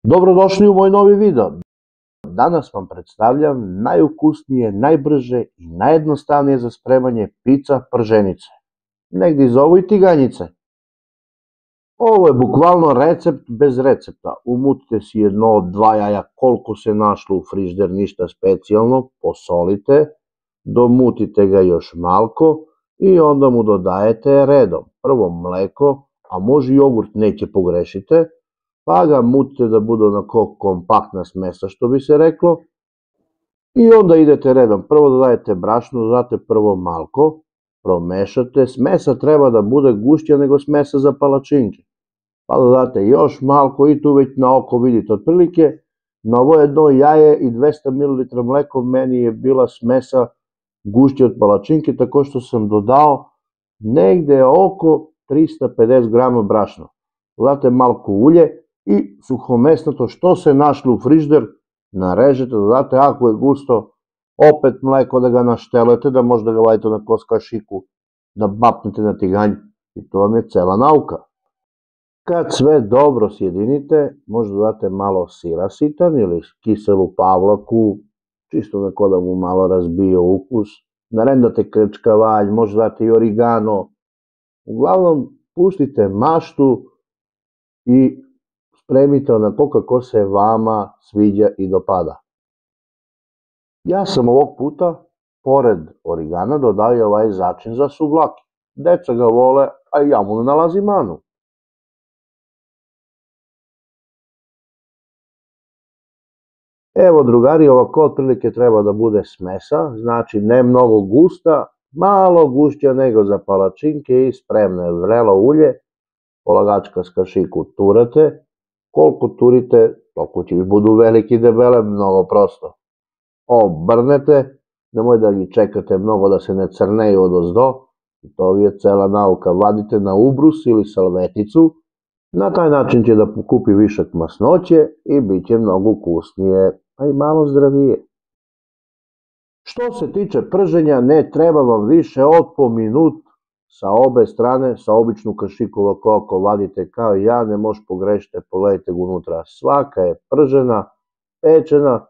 Dobrodošli u moj novi video. Danas vam predstavljam najukusnije, najbrže i najjednostavnije za spremanje pica prženice. Negdje zovu i tiganjice. Ovo je bukvalno recept bez recepta. Umutite si jedno od 2 jaja koliko se našlo u frižider, ništa specijalno, posolite, domutite ga još malko i onda mu dodajete redom. Prvo mleko, a može jogurt, neće pogrešite, pa ga mutite da bude onako kompaktna smesa, što bi se reklo, i onda idete redom. Prvo dodajete brašno, dodate prvo malko, promešate, smesa treba da bude gušća nego smesa za palačinke, pa dodate još malko i tu već na oko vidite otprilike. Na ovo jedno jaje i 200 ml mleko meni je bila smesa gušća od palačinke, tako što sam dodao negde oko 350 grama brašna. Dodate malko ulje i suhomesnato što se našlo u frižider, narežete, dodate, ako je gusto, opet mleko da ga naštelete, da možda ga vadite na kašiku, da bapnete na tiganj i to vam je cela nauka. Kad sve dobro sjedinite, možda dodate malo sira sitan ili kiselu pavlaku, čisto neko da mu malo razbije ukus, narendate krčkavalj, možda date i origano, uglavnom pustite maštu i spremite onako kako se vama sviđa i dopada. Ja sam ovog puta, pored origana, dodao i ovaj začin za suvlaki. Deca ga vole, a ja mu ne nalazim manu. Evo drugari, ovako otprilike treba da bude smesa, znači ne mnogo gusta, malo gušća nego za palačinke i spremno je vrelo ulje, polagačka s kašiku turate, koliko turite, toliko će budu veliki debele, mnogo prosto. Obrnete, nemoj da ih čekate mnogo da se ne crneju odozdo, to je cela nauka, vadite na ubrus ili salveticu, na taj način će da pokupi višak masnoće i bit će mnogo ukusnije, a i malo zdravije. Što se tiče prženja, ne treba vam više od po minut sa obe strane, sa običnu kašiku ovako ako vadite kao ja, ne može pogrešiti, pogledajte ga unutra, svaka je pržena, pečena,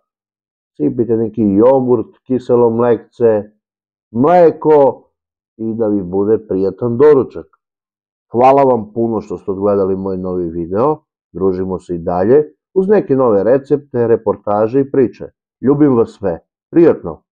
sipite neki jogurt, kiselo mlekce, mleko i da vi bude prijatan doručak. Hvala vam puno što ste odgledali moj novi video, družimo se i dalje uz neke nove recepte, reportaže i priče. Ljubim vas sve, prijatno!